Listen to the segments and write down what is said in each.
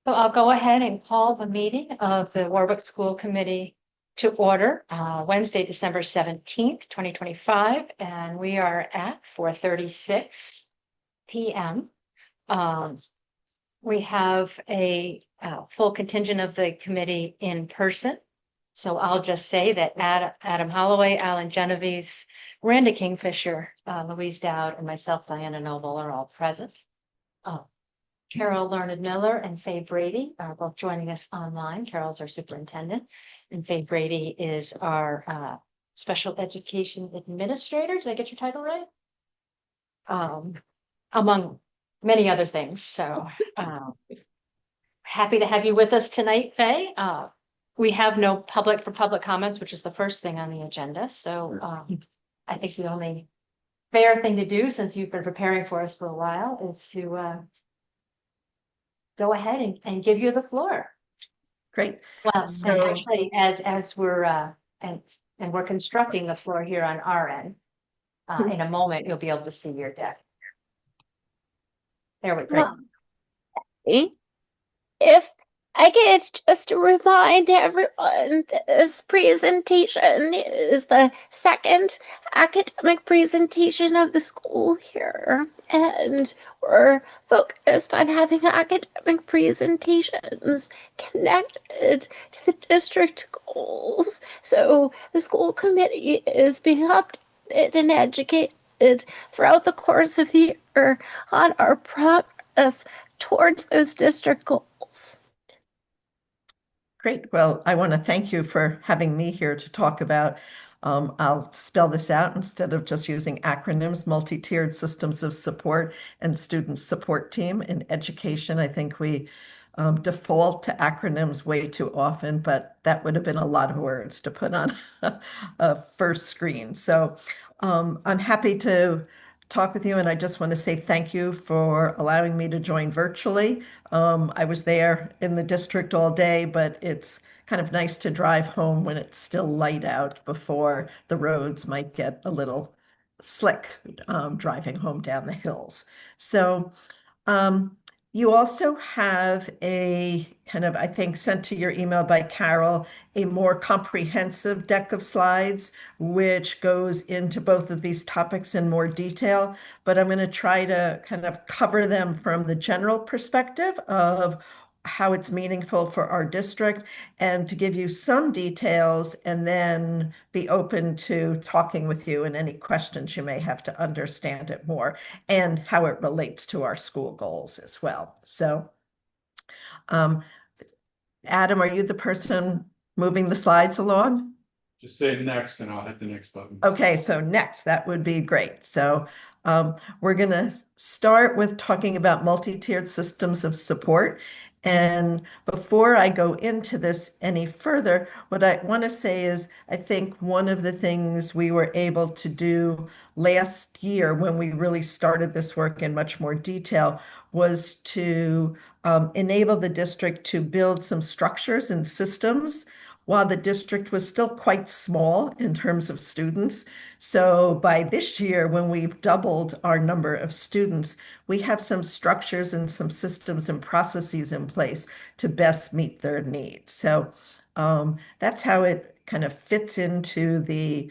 So I'll go ahead and call the meeting of the Warwick School Committee to order Wednesday, December 17th, 2025, and we are at 4:36 p.m. We have a full contingent of the committee in person. So I'll just say that Adam Holloway, Alan Genovese, Randa Kingfisher, Louise Dowd, and myself, Diana Noble, are all present. Carol Learned Miller and Fay Brady are both joining us online. Carol's our superintendent, and Fay Brady is our special education administrator. Did I get your title right? Among many other things. So happy to have you with us tonight, Fay. We have no public comments, which is the first thing on the agenda. So I think the only fair thing to do, since you've been preparing for us for a while, is to go ahead and give you the floor. Great. Well, and actually, as we're and we're constructing the floor here on our end, in a moment you'll be able to see your deck. There we go. If I could just remind everyone, this presentation is the second academic presentation of the school here, and we're focused on having academic presentations connected to the district goals. So the school committee is being updated and educated throughout the course of the year on our progress towards those district goals. Great. Well, I want to thank you for having me here to talk about, I'll spell this out instead of just using acronyms, multi-tiered systems of support and student support team in education. I think we default to acronyms way too often, but that would have been a lot of words to put on a first screen. So I'm happy to talk with you, and I just want to say thank you for allowing me to join virtually. I was there in the district all day, but it's kind of nice to drive home when it's still light out before the roads might get a little slick driving home down the hills. So you also have a kind of, I think, sent to your email by Carol, a more comprehensive deck of slides, which goes into both of these topics in more detail. But I'm going to try to kind of cover them from the general perspective of how it's meaningful for our district and to give you some details and then be open to talking with you and any questions you may have to understand it more and how it relates to our school goals as well. So, Adam, are you the person moving the slides along? Just say next and I'll hit the next button. Okay, so next, that would be great. So we're going to start with talking about multi-tiered systems of support. And before I go into this any further, what I want to say is I think one of the things we were able to do last year when we really started this work in much more detail was to enable the district to build some structures and systems while the district was still quite small in terms of students. So by this year, when we've doubled our number of students, we have some structures and some systems and processes in place to best meet their needs. So that's how it kind of fits into the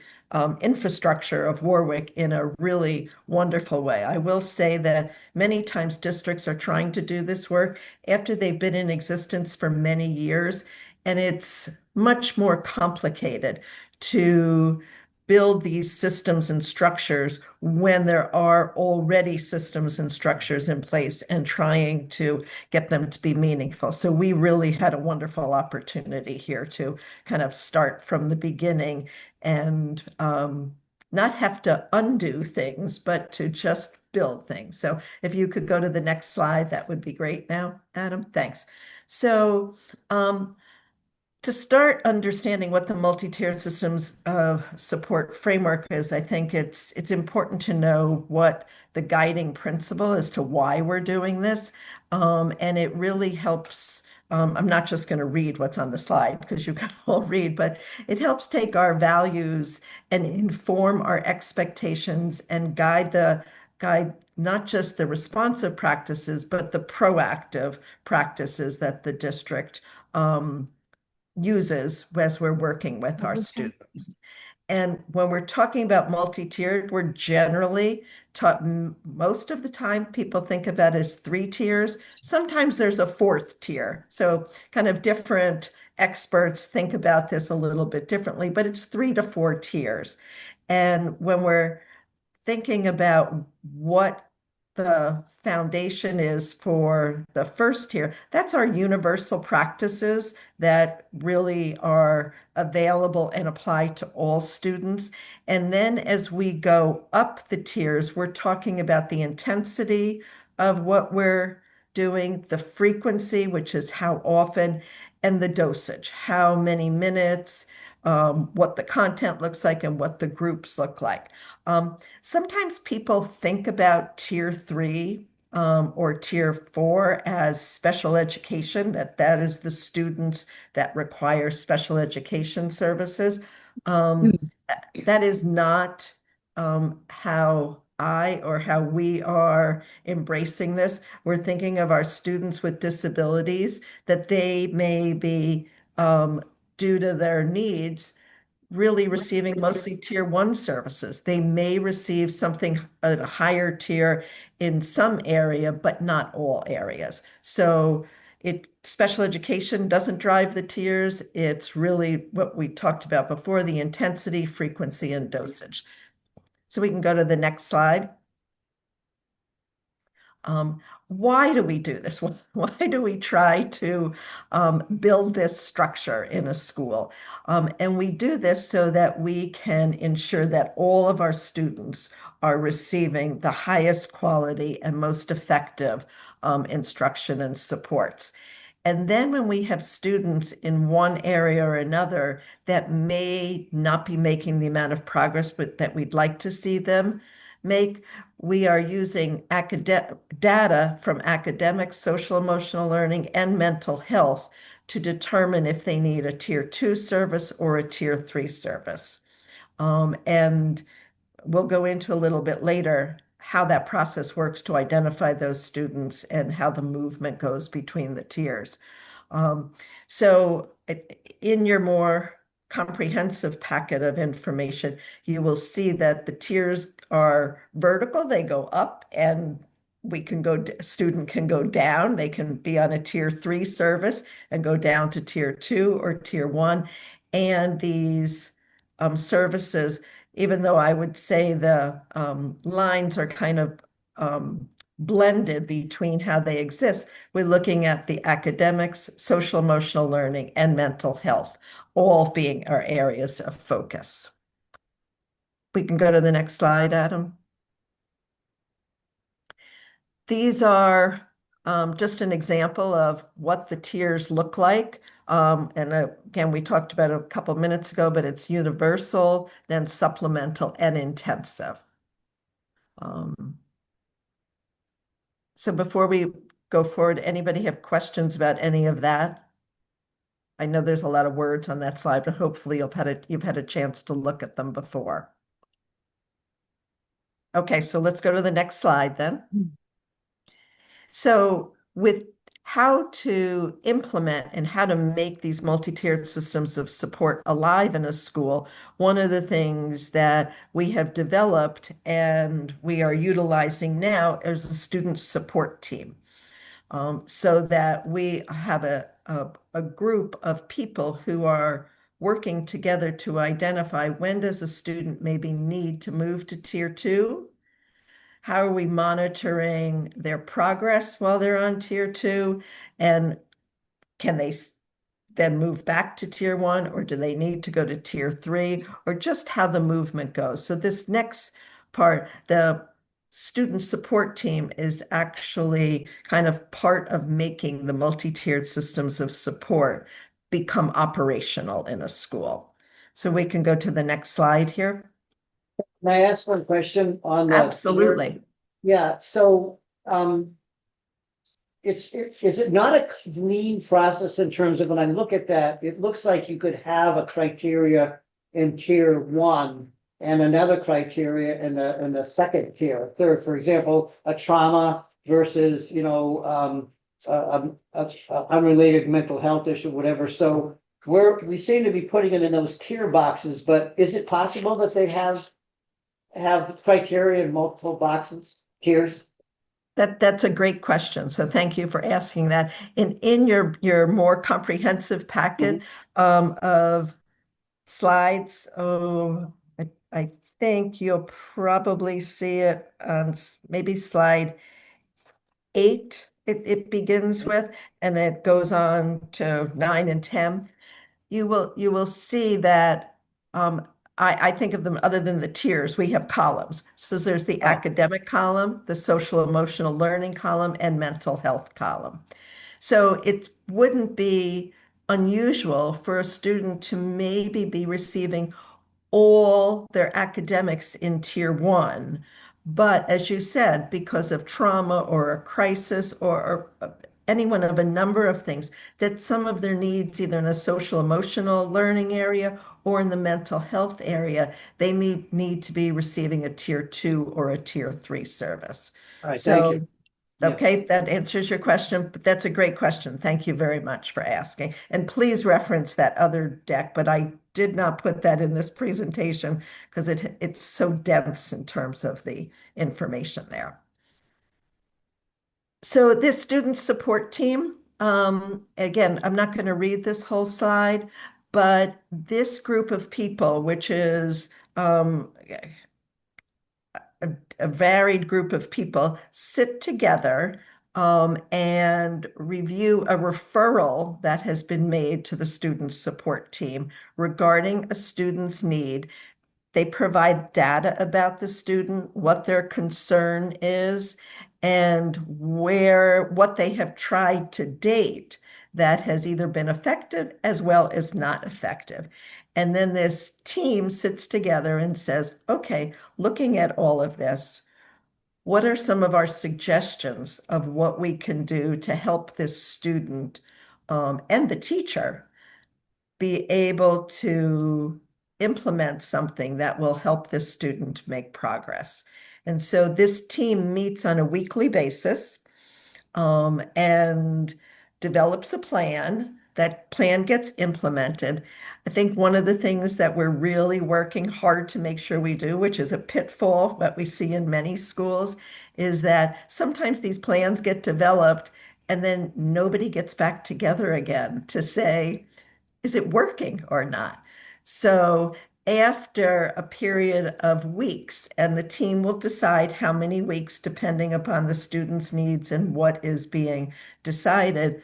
infrastructure of Warwick in a really wonderful way. I will say that many times districts are trying to do this work after they've been in existence for many years, and it's much more complicated to build these systems and structures when there are already systems and structures in place and trying to get them to be meaningful. So we really had a wonderful opportunity here to kind of start from the beginning and not have to undo things, but to just build things. So if you could go to the next slide, that would be great now, Adam. Thanks. So to start understanding what the multi-tiered systems of support framework is, I think it's important to know what the guiding principle as to why we're doing this. And it really helps. I'm not just going to read what's on the slide because you can all read, but it helps take our values and inform our expectations and guide not just the responsive practices, but the proactive practices that the district uses as we're working with our students. And when we're talking about multi-tiered, we're generally taught most of the time people think of that as 3 tiers. Sometimes there's a 4th tier. So kind of different experts think about this a little bit differently, but it's 3 to 4 tiers. And when we're thinking about what the foundation is for the first tier, that's our universal practices that really are available and apply to all students. And then as we go up the tiers, we're talking about the intensity of what we're doing, the frequency, which is how often, and the dosage, how many minutes, what the content looks like, and what the groups look like. Sometimes people think about tier 3 or tier 4 as special education, that is the students that require special education services. That is not how I or how we are embracing this. We're thinking of our students with disabilities, that they may be, due to their needs, really receiving mostly tier 1 services. They may receive something at a higher tier in some area, but not all areas. So special education doesn't drive the tiers. It's really what we talked about before, the intensity, frequency, and dosage. So we can go to the next slide. Why do we do this? Why do we try to build this structure in a school? And we do this so that we can ensure that all of our students are receiving the highest quality and most effective instruction and supports. And then when we have students in one area or another that may not be making the amount of progress that we'd like to see them make, we are using data from academics, social emotional learning, and mental health to determine if they need a tier 2 service or a tier 3 service. And we'll go into a little bit later how that process works to identify those students and how the movement goes between the tiers. So in your more comprehensive packet of information, you will see that the tiers are vertical. They go up, and a student can go down. They can be on a tier 3 service and go down to tier 2 or tier 1. And these services, even though I would say the lines are kind of blended between how they exist, we're looking at the academics, social emotional learning, and mental health, all being our areas of focus. We can go to the next slide, Adam. These are just an example of what the tiers look like. And again, we talked about it a couple of minutes ago, but it's universal, then supplemental, and intensive. So before we go forward, anybody have questions about any of that? I know there's a lot of words on that slide, but hopefully you've had a chance to look at them before. Okay, so let's go to the next slide then. So with how to implement and how to make these multi-tiered systems of support alive in a school, one of the things that we have developed and we are utilizing now is a student support team. So that we have a group of people who are working together to identify when does a student maybe need to move to tier 2? How are we monitoring their progress while they're on tier 2? And can they then move back to tier 1, or do they need to go to tier 3, or just how the movement goes? So this next part, the student support team, is actually kind of part of making the multi-tiered systems of support become operational in a school. So we can go to the next slide here. Can I ask one question on the? Absolutely. Yeah, so, is it not a clean process in terms of when I look at that, it looks like you could have a criteria in tier 1 and another criteria in the second tier, third, for example, a trauma versus, unrelated mental health issue, whatever. So we seem to be putting it in those tier boxes, but is it possible that they have criteria in multiple boxes, tiers? That's a great question. So thank you for asking that. In your more comprehensive packet of slides, I think you'll probably see it on maybe slide 8. It begins with, and it goes on to 9 and 10. You will see that I think of them other than the tiers, we have columns. So there's the academic column, the social emotional learning column, and mental health column. So it wouldn't be unusual for a student to maybe be receiving all their academics in tier 1. But as you said, because of trauma or a crisis or any one of a number of things, that some of their needs, either in the social emotional learning area or in the mental health area, they may need to be receiving a tier 2 or a tier 3 service. All right, thank you. Okay, that answers your question, but that's a great question. Thank you very much for asking. And please reference that other deck, but I did not put that in this presentation because it's so dense in terms of the information there. So this student support team, again, I'm not going to read this whole slide, but this group of people, which is a varied group of people, sit together and review a referral that has been made to the student support team regarding a student's need. They provide data about the student, what their concern is, and what they have tried to date that has either been effective as well as not effective. And then this team sits together and says, okay, looking at all of this, what are some of our suggestions of what we can do to help this student and the teacher be able to implement something that will help this student make progress? And so this team meets on a weekly basis and develops a plan. That plan gets implemented. I think one of the things that we're really working hard to make sure we do, which is a pitfall that we see in many schools, is that sometimes these plans get developed and then nobody gets back together again to say, is it working or not? So after a period of weeks, and the team will decide how many weeks depending upon the student's needs and what is being decided,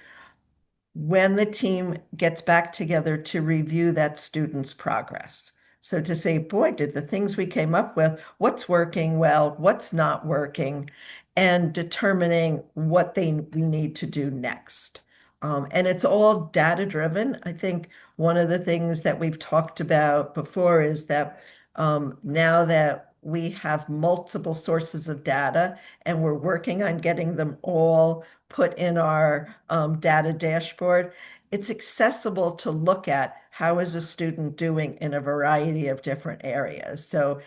when the team gets back together to review that student's progress. So to say, boy, did the things we came up with, what's working well, what's not working, and determining what we need to do next. And it's all data driven. I think one of the things that we've talked about before is that now that we have multiple sources of data and we're working on getting them all put in our data dashboard, it's accessible to look at how is a student doing in a variety of different areas. So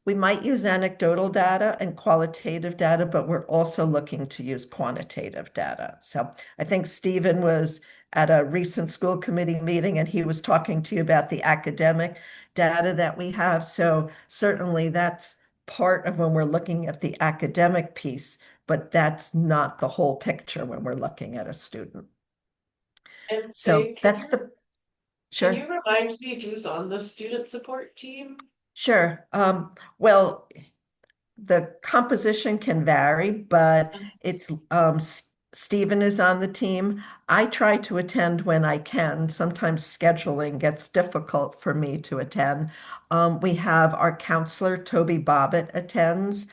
we might use anecdotal data and qualitative data, but we're also looking to use quantitative data. So I think Stephen was at a recent school committee meeting and he was talking to you about the academic data that we have. So certainly that's part of when we're looking at the academic piece, but that's not the whole picture when we're looking at a student. And So Faye, that's the, sure. Can you remind me who's on the student support team? Sure. Well, the composition can vary, but it's Stephen is on the team. I try to attend when I can. Sometimes scheduling gets difficult for me to attend. We have our counselor, Toby Bobbitt, attends.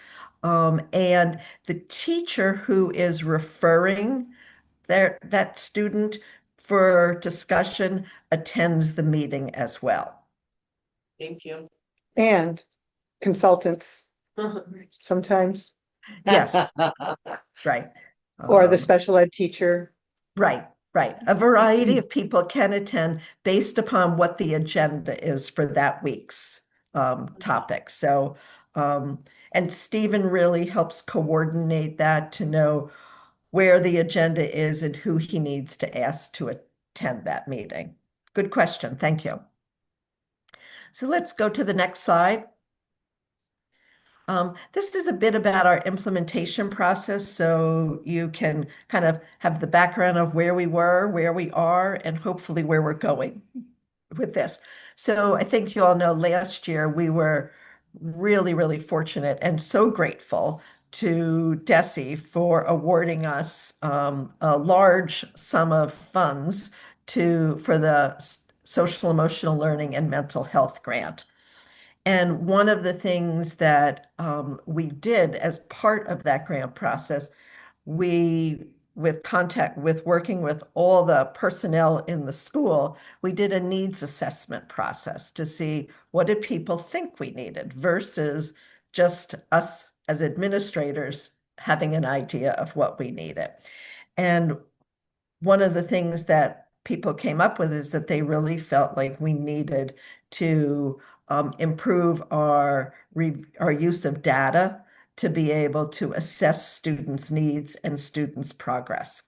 And the teacher who is referring that student for discussion attends the meeting as well. Thank you. And consultants sometimes, Yes, right. or the special ed teacher. Right. A variety of people can attend based upon what the agenda is for that week's topics. So, and Stephen really helps coordinate that to know where the agenda is and who he needs to ask to attend that meeting. Good question. Thank you. So let's go to the next slide. This is a bit about our implementation process, so you can kind of have the background of where we were, where we are, and hopefully where we're going with this. So I think you all know last year we were really, really fortunate and so grateful to DESE for awarding us a large sum of funds for the social emotional learning and mental health grant. And one of the things that we did as part of that grant process, with working with all the personnel in the school, we did a needs assessment process to see what did people think we needed versus just us as administrators having an idea of what we needed. And one of the things that people came up with is that they really felt like we needed to improve our use of data to be able to assess students' needs and students' progress.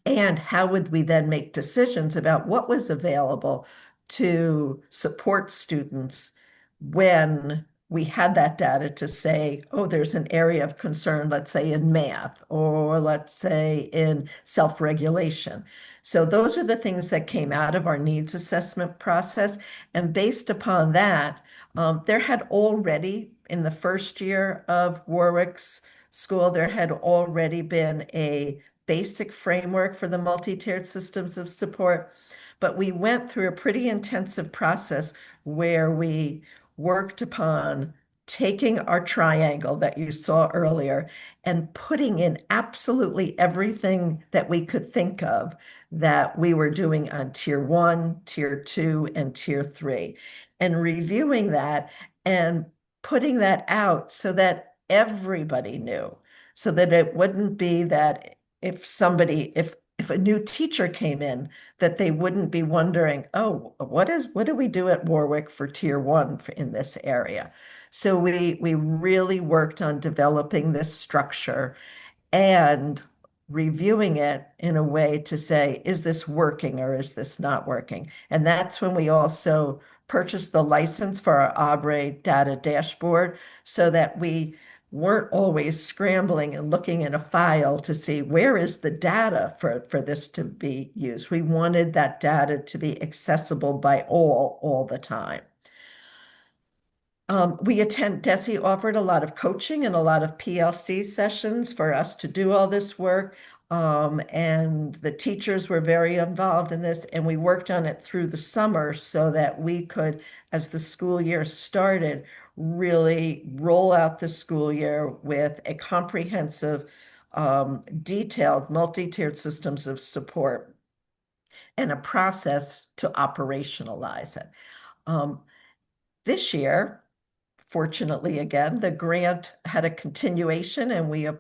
And how would we then make decisions about what was available to support students when we had that data to say, oh, there's an area of concern, let's say in math, or let's say in self-regulation. So those are the things that came out of our needs assessment process. And based upon that, there had already, in the first year of Warwick's school, there had already been a basic framework for the multi-tiered systems of support. But we went through a pretty intensive process where we worked upon taking our triangle that you saw earlier and putting in absolutely everything that we could think of that we were doing on tier 1, tier 2, and tier 3, and reviewing that and putting that out so that everybody knew, so that it wouldn't be that if a new teacher came in, that they wouldn't be wondering, oh, what do we do at Warwick for tier 1 in this area? So we really worked on developing this structure and reviewing it in a way to say, is this working or is this not working? And that's when we also purchased the license for our Abre data dashboard so that we weren't always scrambling and looking in a file to see where is the data for this to be used. We wanted that data to be accessible by all the time. DESE offered a lot of coaching and a lot of PLC sessions for us to do all this work. And the teachers were very involved in this, and we worked on it through the summer so that we could, as the school year started, really roll out the school year with a comprehensive, detailed, multi-tiered systems of support and a process to operationalize it. This year, fortunately, again, the grant had a continuation and we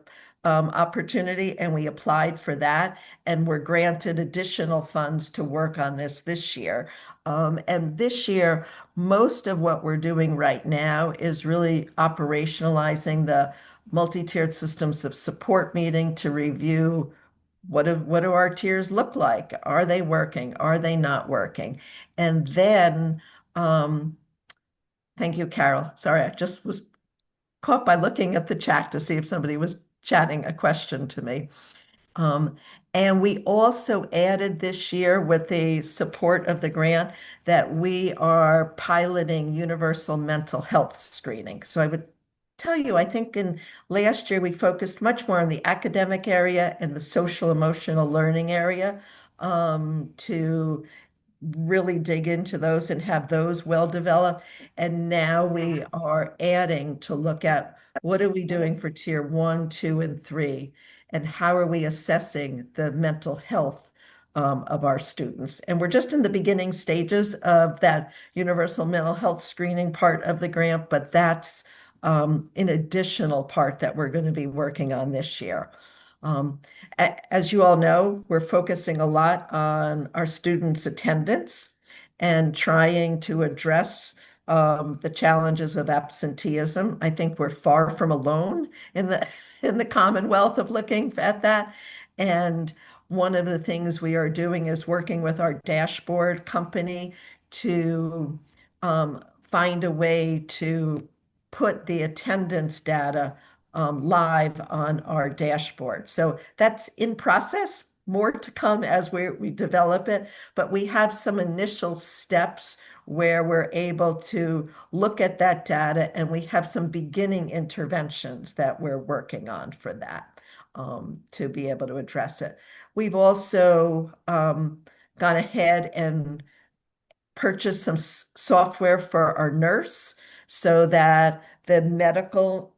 opportunity, and we applied for that and were granted additional funds to work on this year. And this year, most of what we're doing right now is really operationalizing the multi-tiered systems of support meeting to review what do our tiers look like? Are they working? Are they not working? And then thank you, Carol. Sorry, I just was caught by looking at the chat to see if somebody was chatting a question to me. And we also added this year, with the support of the grant, that we are piloting universal mental health screening. So I would tell you, I think in last year we focused much more on the academic area and the social emotional learning area to really dig into those and have those well developed. And now we are adding to look at what are we doing for tier 1, 2, and 3, and how are we assessing the mental health of our students. And we're just in the beginning stages of that universal mental health screening part of the grant, but that's an additional part that we're going to be working on this year. As you all know, we're focusing a lot on our students' attendance and trying to address the challenges of absenteeism. I think we're far from alone in the in the Commonwealth of looking at that. And one of the things we are doing is working with our dashboard company to find a way to put the attendance data live on our dashboard. So that's in process, more to come as we develop it, but we have some initial steps where we're able to look at that data, and we have some beginning interventions that we're working on for that to be able to address it. We've also gone ahead and purchased some software for our nurse so that the medical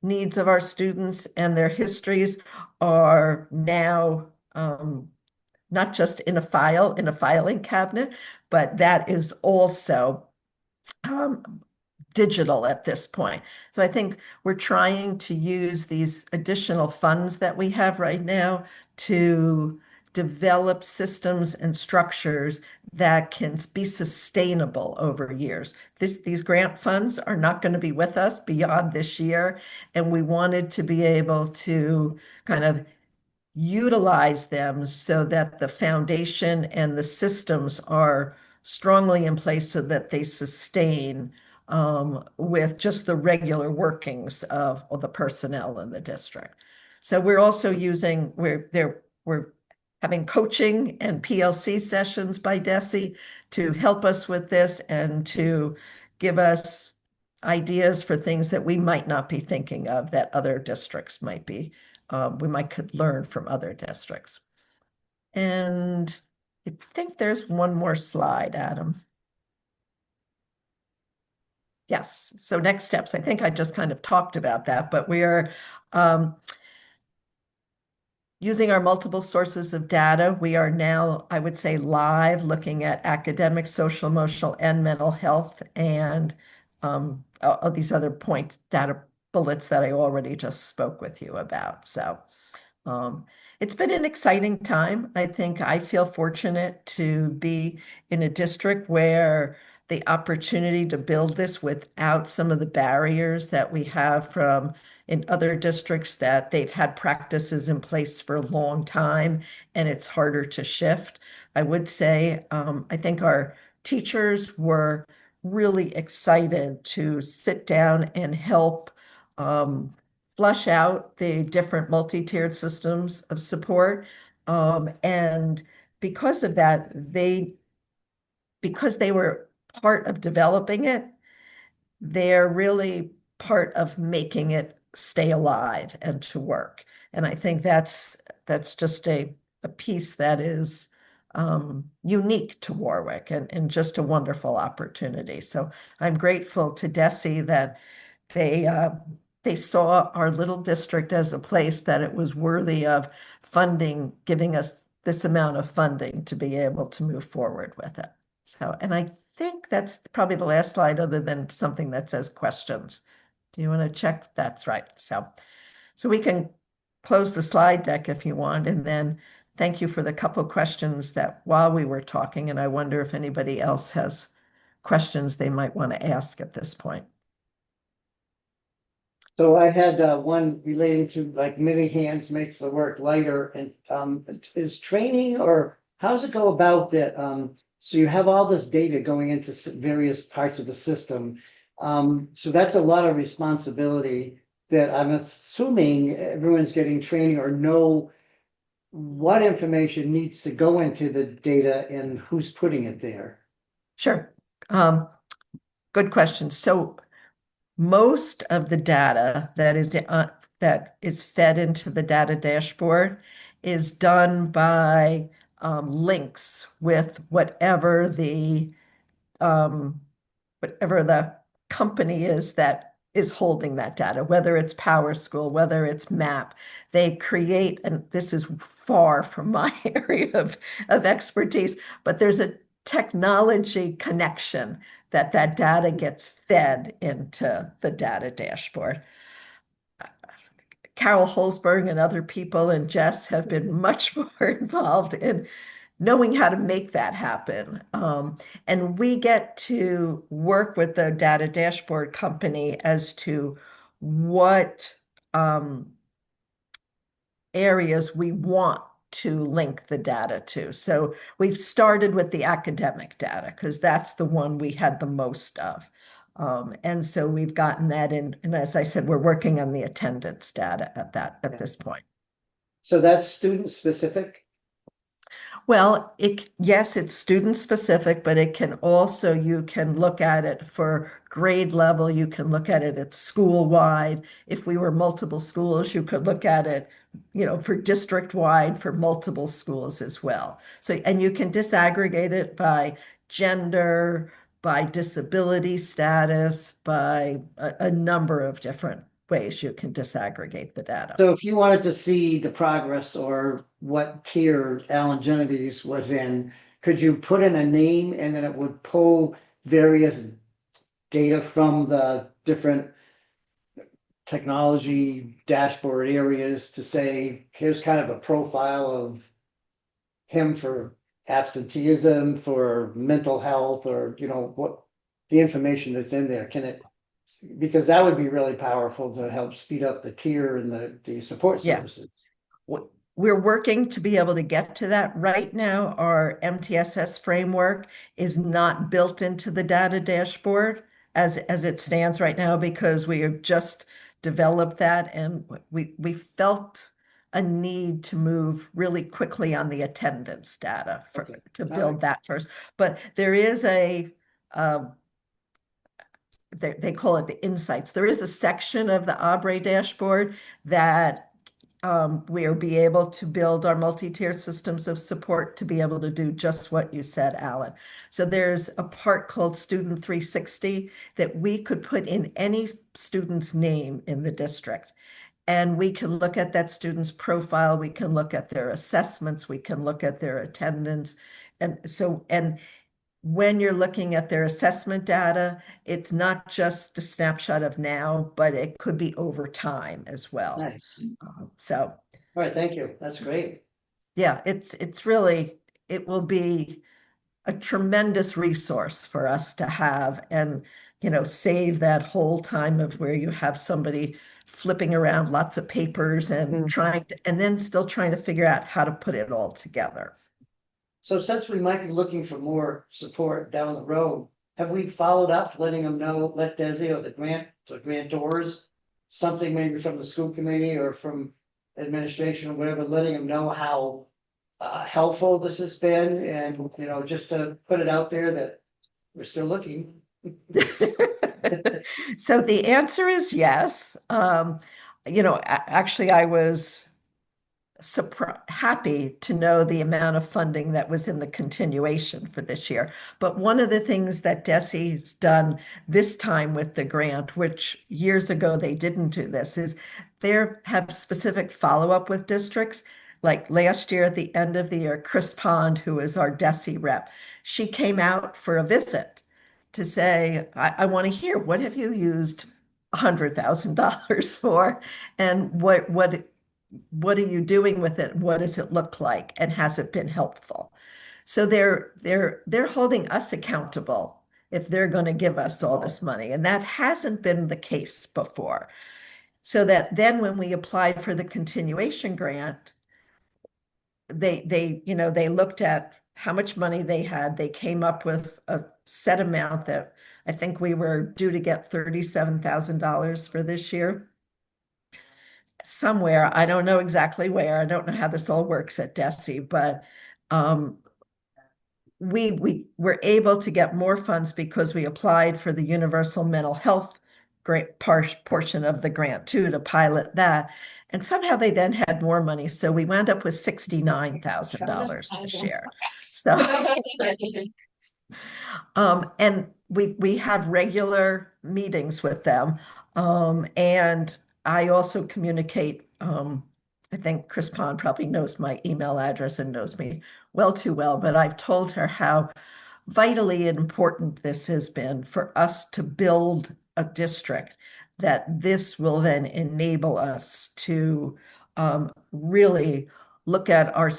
needs of our students and their histories are now not just in a filing cabinet, but that is also digital at this point. So I think we're trying to use these additional funds that we have right now to develop systems and structures that can be sustainable over years. These grant funds are not going to be with us beyond this year, and we wanted to be able to kind of utilize them so that the foundation and the systems are strongly in place so that they sustain with just the regular workings of the personnel in the district. So we're also using, we're having coaching and PLC sessions by DESE to help us with this and to give us ideas for things that we might not be thinking of that other districts might be we might could learn from other districts. And I think there's one more slide, Adam. Yes, so next steps. I think I just kind of talked about that, but we are using our multiple sources of data. We are now, I would say, live looking at academic, social, emotional, and mental health, and all these other data bullets that I already just spoke with you about. So it's been an exciting time. I think I feel fortunate to be in a district where the opportunity to build this without some of the barriers that we have from in other districts that they've had practices in place for a long time and it's harder to shift. I would say I think our teachers were really excited to sit down and help flush out the different multi-tiered systems of support. And because of that, because they were part of developing it, they're really part of making it stay alive and to work. And I think that's just a piece that is unique to Warwick and just a wonderful opportunity. So I'm grateful to DESE that they saw our little district as a place that it was worthy of funding, giving us this amount of funding to be able to move forward with it. So, and I think that's probably the last slide other than something that says questions. Do you want to check? That's right. So we can close the slide deck if you want, and then thank you for the couple questions that while we were talking, and I wonder if anybody else has questions they might want to ask at this point. So I had one relating to like many hands makes the work lighter, and is training or how's it go about that? So you have all this data going into various parts of the system. So that's a lot of responsibility that I'm assuming everyone's getting training or know what information needs to go into the data and who's putting it there. Sure. Good question. So most of the data that is fed into the data dashboard is done by links with whatever the company is that is holding that data, whether it's PowerSchool, whether it's MAP. They create, and this is far from my area of expertise, but there's a technology connection that data gets fed into the data dashboard. Carol Holzberg and other people and Jess have been much more involved in knowing how to make that happen. And we get to work with the data dashboard company as to what areas we want to link the data to. So we've started with the academic data because that's the one we had the most of. And so we've gotten that in, and as I said, we're working on the attendance data at this point. So that's student specific? Well, yes, it's student specific, but it can also, you can look at it for grade level, you can look at it at school wide. If we were multiple schools, you could look at it, for district wide for multiple schools as well. So, and you can disaggregate it by gender, by disability status, by a number of different ways you can disaggregate the data. So if you wanted to see the progress or what tier Alan Genevieve's was in, could you put in a name and then it would pull various data from the different technology dashboard areas to say, here's kind of a profile of him for absenteeism, for mental health, or what the information that's in there, can it? Because that would be really powerful to help speed up the tier and the support Yeah. services. We're working to be able to get to that. Right now, our MTSS framework is not built into the data dashboard as it stands right now because we have just developed that and we felt a need to move really quickly on the attendance data Okay. to All build right. that first. But there is they call it the insights. There is a section of the Abre dashboard that we'll be able to build our multi-tiered systems of support to be able to do just what you said, Alan. So there's a part called Student 360 that we could put in any student's name in the district. And we can look at that student's profile, we can look at their assessments, we can look at their attendance. And when you're looking at their assessment data, it's not just a snapshot of now, but it could be over time as well. Nice. So, All right, thank you. That's great. yeah, it's really, it will be a tremendous resource for us to have and, save that whole time of where you have somebody flipping around lots of papers and and then still trying to figure out how to put it all together. So since we might be looking for more support down the road, have we followed up, letting them know, let Desi or the grantors, something maybe from the school committee or from administration or whatever, letting them know how helpful this has been and, just to put it out there that we're still looking. So the answer is yes. Actually, I was happy to know the amount of funding that was in the continuation for this year. But one of the things that DESE's done this time with the grant, which years ago they didn't do this, is they have specific follow-up with districts. Like last year at the end of the year, Chris Pond, who is our DESE rep, she came out for a visit to say, I want to hear, what have you used $100,000 for? And what are you doing with it? What does it look like? And has it been helpful? So they're holding us accountable if they're going to give us all this money. And that hasn't been the case before. So that then when we applied for the continuation grant, they looked at how much money they had. They came up with a set amount that I think we were due to get $37,000 for this year. Somewhere, I don't know exactly where, I don't know how this all works at DESE, but we were able to get more funds because we applied for the universal mental health grant portion of the grant too, to pilot that. And somehow they then had more money. So we wound up with $69,000 this year. So and we have regular meetings with them. And I also communicate, I think Chris Pond probably knows my email address and knows me well too well, but I've told her how vitally important this has been for us to build a district, that this will then enable us to really look at our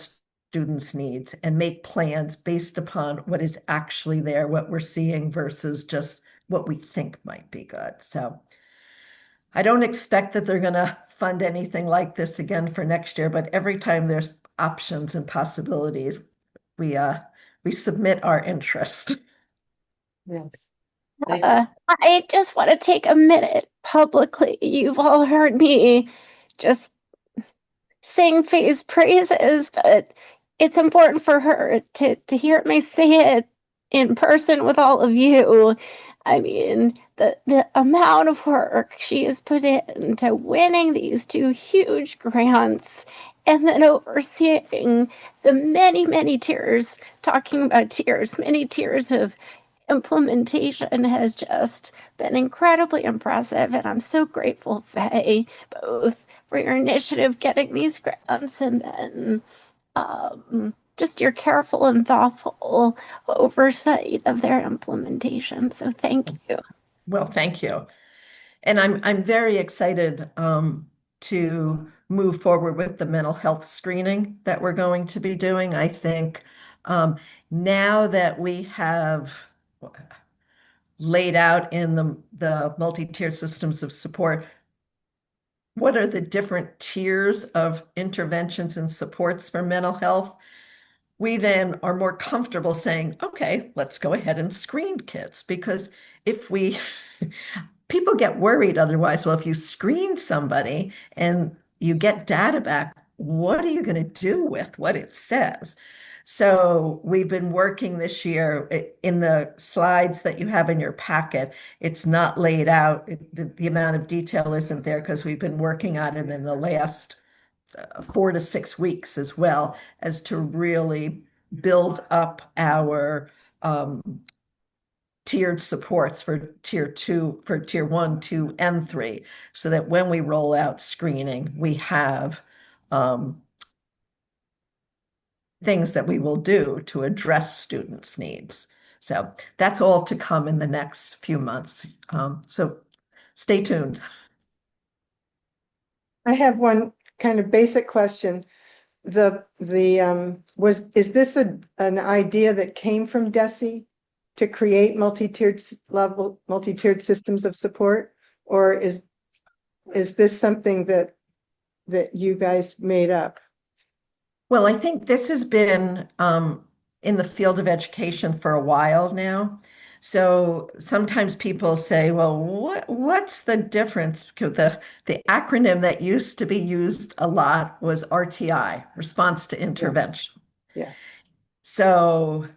students' needs and make plans based upon what is actually there, what we're seeing versus just what we think might be good. So I don't expect that they're going to fund anything like this again for next year, but every time there's options and possibilities, we submit our interest. Yes. Thank I just want to take a minute publicly. You've all heard me just sing Faye's praises, but it's important for her to hear me say it in person with all of you. I mean, the amount of work she has put into winning these two huge grants and then overseeing the many, many tiers, talking about tiers, many tiers of implementation has just been incredibly impressive. And I'm so grateful, Faye, both for your initiative getting these grants and then just your careful and thoughtful oversight of their implementation. So thank you. Well, thank you. And I'm very excited to move forward with the mental health screening that we're going to be doing. I think now that we have laid out in the multi-tiered systems of support, what are the different tiers of interventions and supports for mental health? We then are more comfortable saying, okay, let's go ahead and screen kids, because if we people get worried otherwise. Well, if you screen somebody and you get data back, what are you going to do with what it says? So we've been working this year in the slides that you have in your packet. It's not laid out. The amount of detail isn't there because we've been working on it in the last 4 to 6 weeks as well, as to really build up our tiered supports for tier 2, for tier 1, 2, and 3, so that when we roll out screening, we have things that we will do to address students' needs. So that's all to come in the next few months. So stay tuned. I have one kind of basic question. Is this an idea that came from DESE to create multi-tiered systems of support? Or is this something that you guys made up? Well, I think this has been in the field of education for a while now. So sometimes people say, well, what's the difference? The acronym that used to be used a lot was RTI, response to intervention. Yes. So,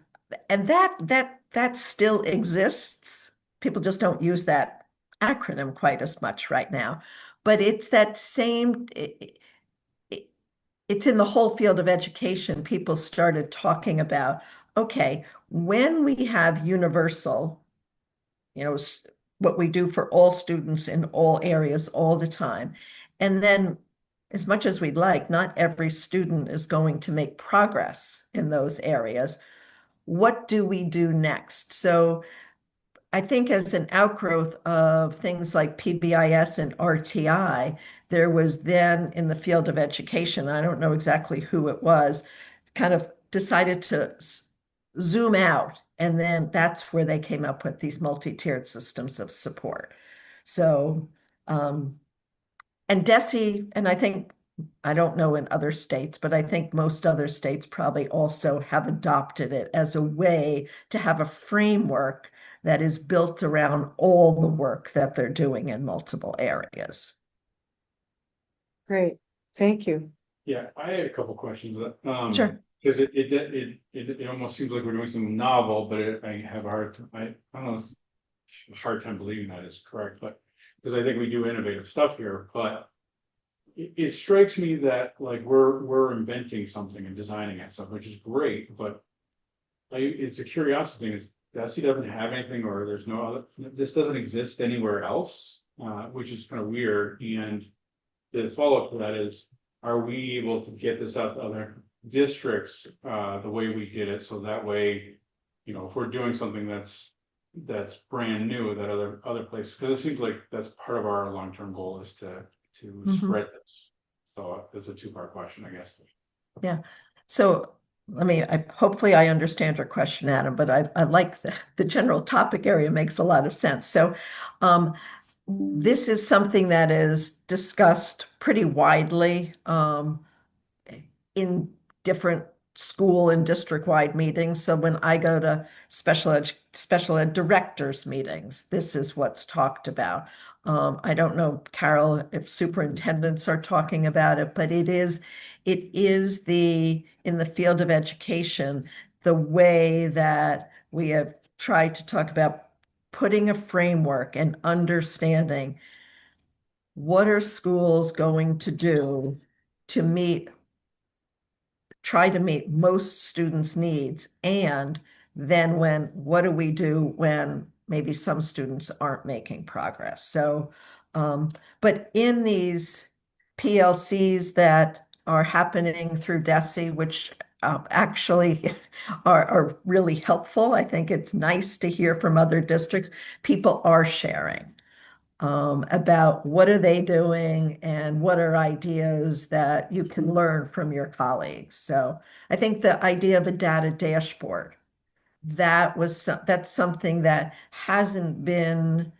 and that still exists. People just don't use that acronym quite as much right now. But it's that same, it's in the whole field of education. People started talking about, okay, when we have universal, what we do for all students in all areas all the time, and then as much as we'd like, not every student is going to make progress in those areas. What do we do next? So I think as an outgrowth of things like PBIS and RTI, there was then in the field of education, I don't know exactly who it was, kind of decided to zoom out. And then that's where they came up with these multi-tiered systems of support. So, and DESE, and I don't know in other states, but I think most other states probably also have adopted it as a way to have a framework that is built around all the work that they're doing in multiple areas. Great. Thank you. Yeah, I had a couple questions. Sure. Because it almost seems like we're doing something novel, but I have a hard, I don't know, a hard time believing that is correct, but because I think we do innovative stuff here, but it strikes me that like we're inventing something and designing it stuff, which is great, but it's a curiosity thing. Is DESE doesn't have anything, or there's no other, this doesn't exist anywhere else, which is kind of weird. And the follow-up to that is, are we able to get this out to other districts the way we did it? So that way, if we're doing something that's brand new, that other places, because it seems like that's part of our long-term goal is to spread this. So it's a two-part question, I guess. Yeah. So hopefully I understand your question, Adam, but I like the general topic area makes a lot of sense. So, this is something that is discussed pretty widely, in different school and district-wide meetings. So when I go to special ed directors meetings, this is what's talked about. I don't know, Carol, if superintendents are talking about it, but it is in the field of education, the way that we have tried to talk about putting a framework and understanding what are schools going to do to try to meet most students' needs, and then what do we do when maybe some students aren't making progress? So, but in these PLCs that are happening through DESE, which actually are really helpful. I think it's nice to hear from other districts. People are sharing about what are they doing and what are ideas that you can learn from your colleagues. So I think the idea of a data dashboard, that's something that hasn't been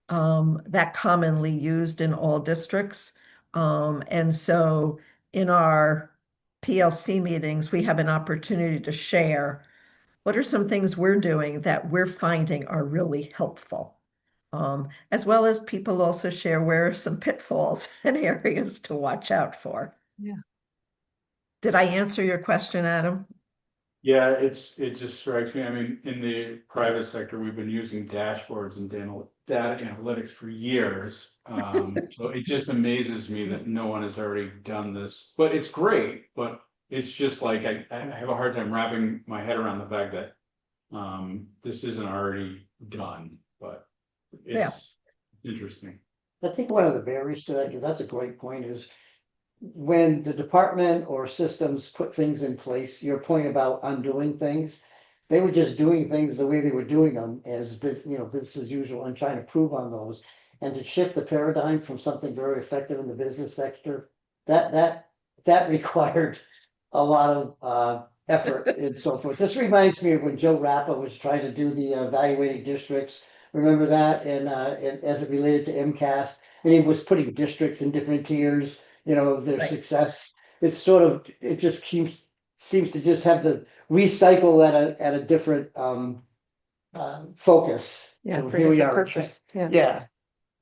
that commonly used in all districts. And so in our PLC meetings, we have an opportunity to share what are some things we're doing that we're finding are really helpful. As well as people also share where are some pitfalls and areas to watch out for. Yeah. Did I answer your question, Adam? Yeah, it just strikes me, I mean, in the private sector, we've been using dashboards and data analytics for years. So it just amazes me that no one has already done this, but it's great, but it's just like, I have a hard time wrapping my head around the fact that this isn't already done, but it's interesting. I think one of the barriers to that, because that's a great point, is when the department or systems put things in place, your point about undoing things, they were just doing things the way they were doing them as business as usual and trying to prove on those. And to shift the paradigm from something very effective in the business sector, that required a lot of effort and so forth. This reminds me of when Joe Rappa was trying to do the evaluating districts. Remember that? And as it related to MCAS, and he was putting districts in different tiers, of their Right. success. It just seems to just have to recycle at a different focus. Yeah, So for here we different are. purpose. Yeah. Yeah,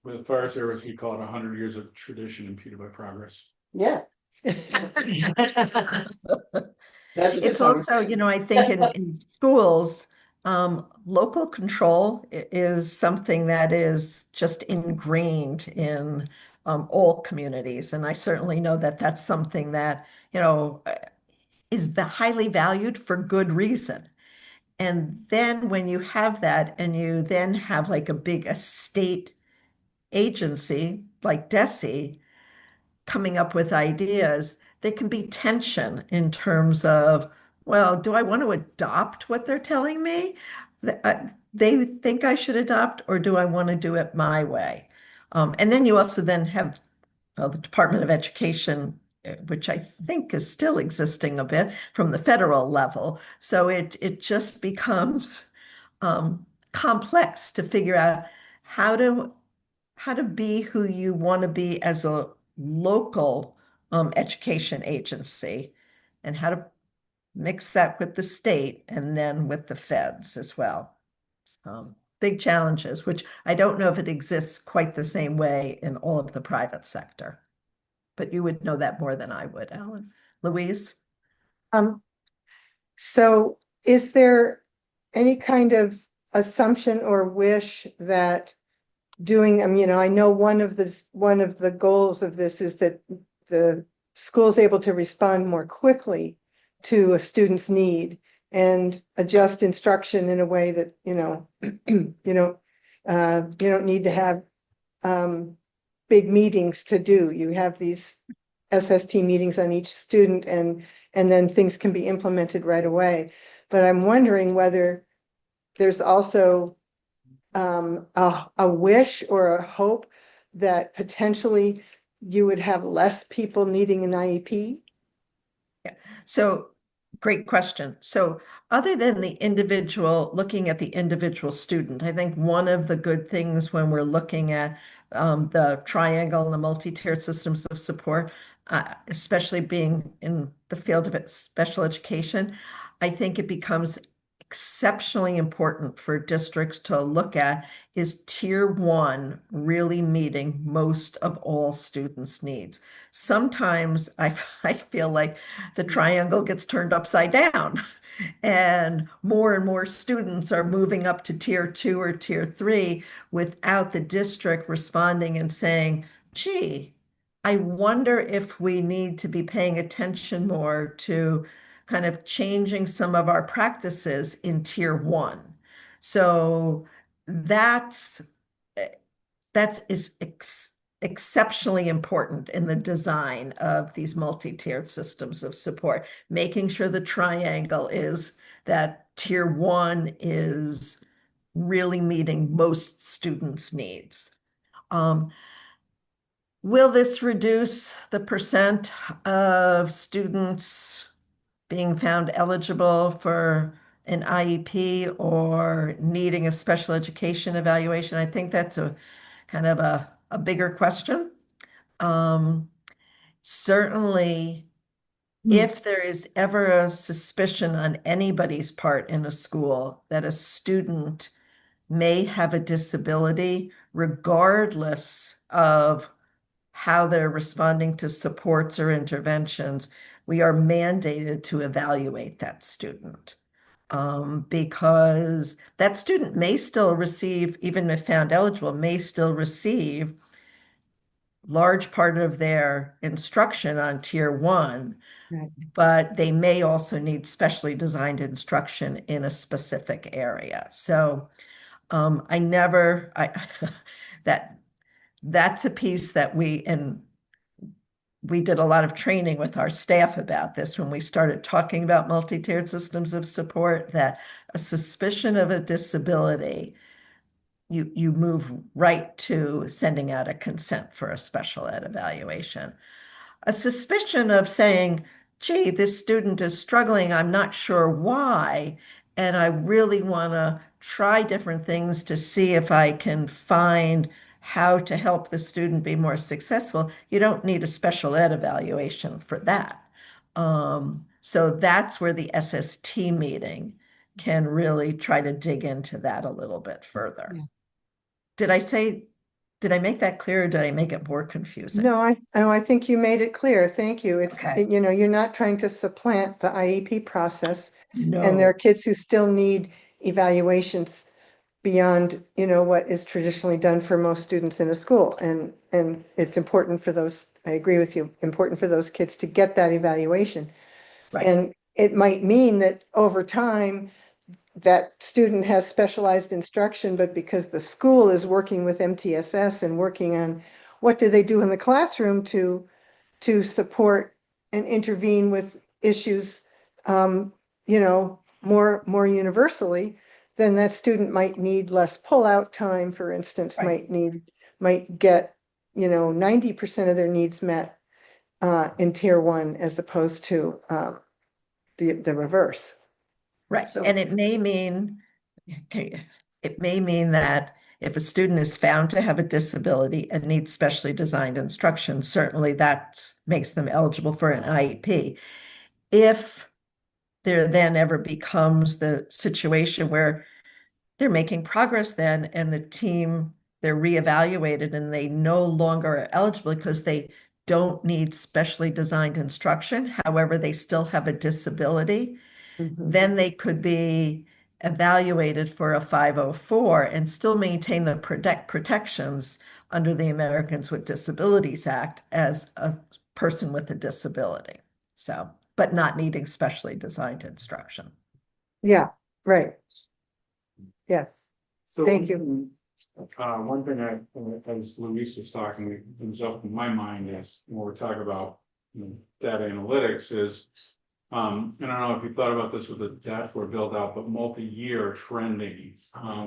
With the fire service, we call it 100 years of tradition impeded by progress. yeah. That's a good It's summary. also, I think in schools, local control is something that is just ingrained in all communities. And I certainly know that that's something that, is highly valued for good reason. And then when you have that and you then have like a big estate agency like DESE coming up with ideas, there can be tension in terms of, well, do I want to adopt what they're telling me? They think I should adopt, or do I want to do it my way? And then you also then have the Department of Education, which I think is still existing a bit from the federal level. So it just becomes complex to figure out how to be who you want to be as a local education agency, and how to mix that with the state and then with the feds as well. Big challenges, which I don't know if it exists quite the same way in all of the private sector, but you would know that more than I would, Alan. Louise? So is there any kind of assumption or wish that doing, I know one of the goals of this is that the school's able to respond more quickly to a student's need and adjust instruction in a way that, you don't need to have big meetings to do. You have these SST meetings on each student, and then things can be implemented right away. But I'm wondering whether there's also a wish or a hope that potentially you would have less people needing an IEP. So Great question. So other than the individual, looking at the individual student, I think one of the good things when we're looking at the triangle and the multi-tiered systems of support, especially being in the field of special education, I think it becomes exceptionally important for districts to look at is tier one really meeting most of all students' needs. Sometimes I feel like the triangle gets turned upside down. And more students are moving up to tier two or tier three without the district responding and saying, gee, I wonder if we need to be paying attention more to kind of changing some of our practices in tier one. So that's that is exceptionally important in the design of these multi-tiered systems of support, making sure the triangle is that tier one is really meeting most students' needs. Will this reduce the percent of students being found eligible for an IEP or needing a special education evaluation? I think that's a kind of a bigger question. Certainly, if there is ever a suspicion on anybody's part in a school that a student may have a disability, regardless of how they're responding to supports or interventions, we are mandated to evaluate that student. Because that student may still receive, even if found eligible, may still receive large part of their instruction on tier one, Right. but they may also need specially designed instruction in a specific area. So that that's a piece that we did a lot of training with our staff about this when we started talking about multi-tiered systems of support, that a suspicion of a disability, you move right to sending out a consent for a special ed evaluation. A suspicion of saying, gee, this student is struggling, I'm not sure why, and I really want to try different things to see if I can find how to help the student be more successful. You don't need a special ed evaluation for that. So that's where the SST meeting can really try to dig into that a little bit further. Yeah. Did I make that clear or did I make it more confusing? No, I think you made it clear. Thank you. It's, Okay. you know, you're not trying to supplant the IEP process. And there are No, kids who still need evaluations beyond, you know, what is traditionally done for most students in a school. And it's important for those, I agree with you, important for those kids to get that evaluation. right, And it might mean that over time, that student has specialized instruction, but because the school is working with MTSS and working on what do they do in the classroom to support and intervene with issues, you know, more universally, then that student might need less pullout time, for instance, right. might get, you know, 90% of their needs met in tier one as opposed to the reverse. Right. So, And it may mean that if a student is found to have a disability and needs specially designed instruction, certainly that makes them eligible for an IEP. If there then ever becomes the situation where they're making progress then and the team, they're reevaluated and they no longer are eligible because they don't need specially designed instruction, however, they still have a disability, then they could be evaluated for a 504 and still maintain the protections under the Americans with Disabilities Act as a person with a disability. So, but not needing specially designed instruction. yeah, right. Yes, So thank you. one thing as Luis was talking, it comes up in my mind is when we're talking about data analytics is, and I don't know if you thought about this with the dashboard build out, but multi-year trending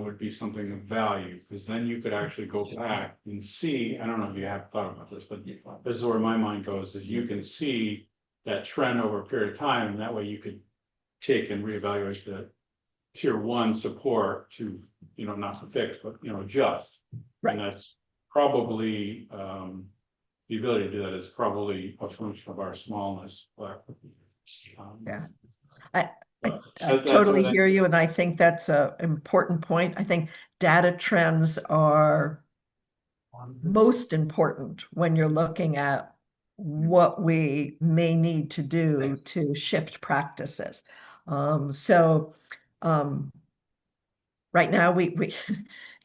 would be something of value, because then you could actually go back and see, I don't know if you have thought about this, but this is where my mind goes, is you can see that trend over a period of time, and that way you could take and reevaluate the tier one support to, not to fix, but, adjust. Right. And that's probably, the ability to do that is probably a function of our smallness, but. Yeah. I That's totally what hear you, and I think that's an important point. I think data trends are most important when you're looking at what we may need to do Thanks. to shift practices. So right now we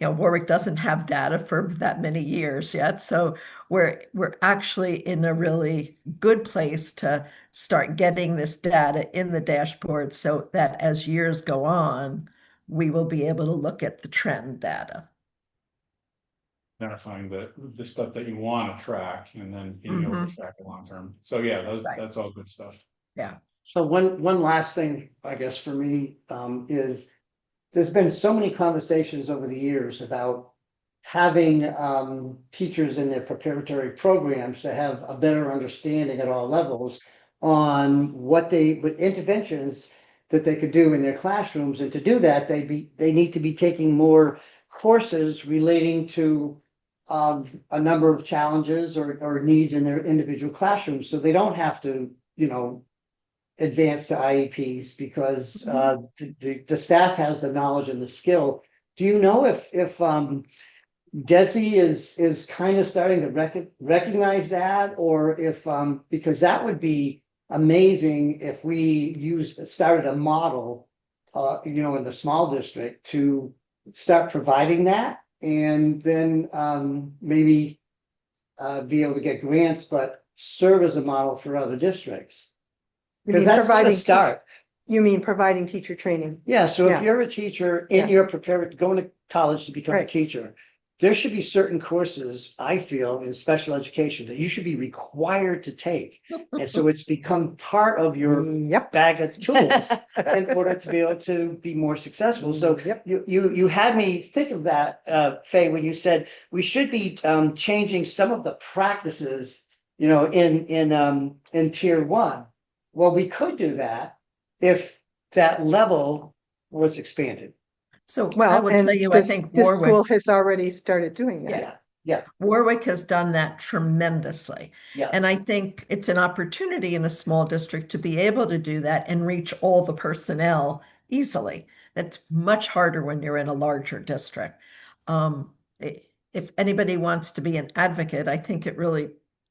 Warwick doesn't have data for that many years yet, so we're actually in a really good place to start getting this data in the dashboard so that as years go on, we will be able to look at the trend data. Identifying the stuff that you want to track and then being able to track it long term. So yeah, Right. that's all good stuff. Yeah. So one last thing, I guess, for me, is there's been so many conversations over the years about having teachers in their preparatory programs to have a better understanding at all levels on what interventions that they could do in their classrooms. And to do that, they need to be taking more courses relating to a number of challenges or needs in their individual classrooms. So they don't have to, advance to IEPs because the staff has the knowledge and the skill. Do you know if DESE is kind of starting to recognize that, or if because that would be amazing if we started a model, in the small district to start providing that, and then maybe be able to get grants, but serve as a model for other districts. You mean Because that's where to providing start. You mean providing teacher training? Yeah, so Yeah. if you're a teacher Yeah. and you're prepared, going to college to become a Right. teacher, there should be certain courses, I feel, in special education that you should be required to take. And so it's become part of your Yep. bag of tools in order to be able to be more successful. So Yep. you had me think of that, Faye, when you said we should be changing some of the practices, in tier one. Well, we could do that if that level was expanded. So I Well, will and tell you, I this, think this Warwick. school has already started doing that. Yeah, yeah, Warwick has done that tremendously. yeah. And I think it's an opportunity in a small district to be able to do that and reach all the personnel easily. That's much harder when you're in a larger district. If anybody wants to be an advocate, I think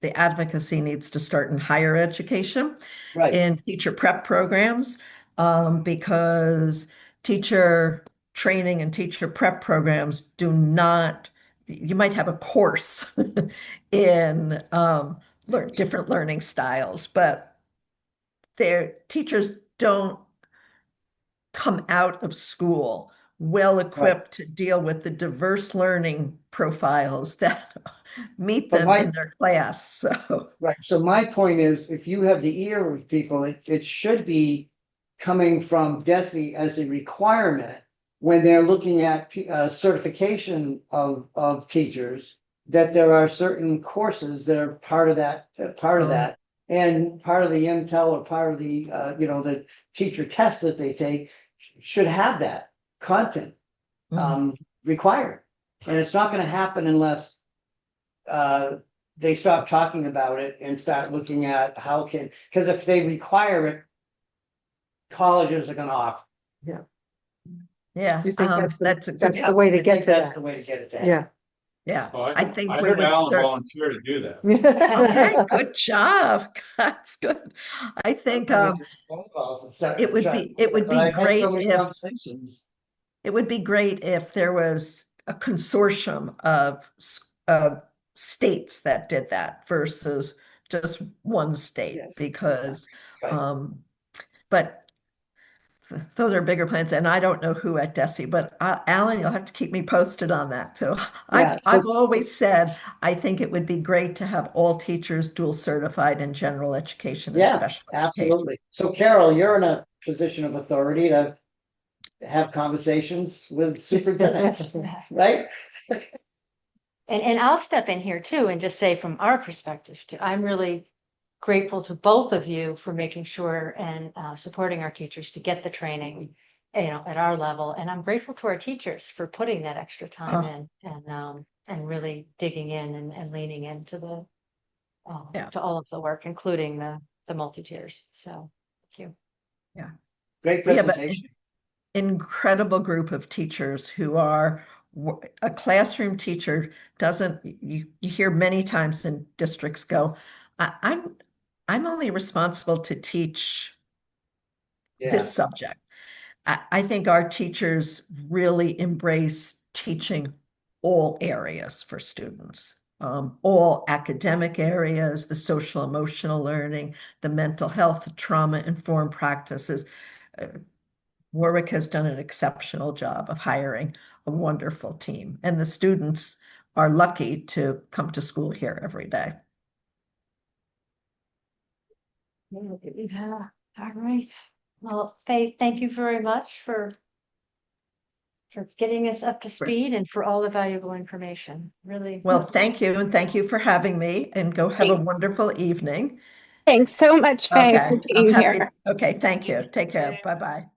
the advocacy needs to start in higher education, Right. in teacher prep programs, because teacher training and teacher prep programs do not, you might have a course in different learning styles, but their teachers don't come out of school well equipped to deal with the diverse learning profiles that meet But them my- in their class. So Right. So my point is, if you have the ear of people, it should be coming from DESE as a requirement when they're looking at certification of teachers, that there are certain courses that are part of that, and part of the MTEL or part of the, the teacher tests that they take should have that content required. And it's not going to happen unless they stop talking about it and start looking at because if they require it, colleges are gonna offer. yeah, Do you think that's that's a good, that's the way to I get think to that's that? the way to get it to Yeah. yeah. Oh, I think I we heard would Alan start. volunteer to do that. Okay, good job. That's good. I think it would be great if there was a consortium of states that did that versus just one state, Yes. because Right. but those are bigger plans, and I don't know who at DESE, but Alan, you'll have to keep me posted on that too. Yeah, I've always said I think it would be great to have all teachers dual certified in general education and Yeah, special education. absolutely. So Carol, you're in a position of authority to have conversations with superintendents, right? And I'll step in here too and just say from our perspective too, I'm really grateful to both of you for making sure and supporting our teachers to get the training, at our level. And I'm grateful to our teachers for putting that extra time in and really digging in and leaning into Yeah. to all of the work, including the multi-tiers. So thank you. Great We have an presentation. incredible group of teachers who are, a classroom teacher doesn't, you hear many times in districts go, I'm only responsible to teach Yeah, this subject. I think our teachers really embrace teaching all areas for students, all academic areas, the social emotional learning, the mental health, the trauma-informed practices. Warwick has done an exceptional job of hiring a wonderful team, and the students are lucky to come to school here every day. Yeah, all right. Well, Faye, thank you very much for getting us up to speed and for all the valuable information. Really. Well, thank you, and thank you for having me, and go have a wonderful evening. Thanks so much, Faye, Okay, for I'm being happy. here. Okay, thank you. Take care. Okay. Bye-bye.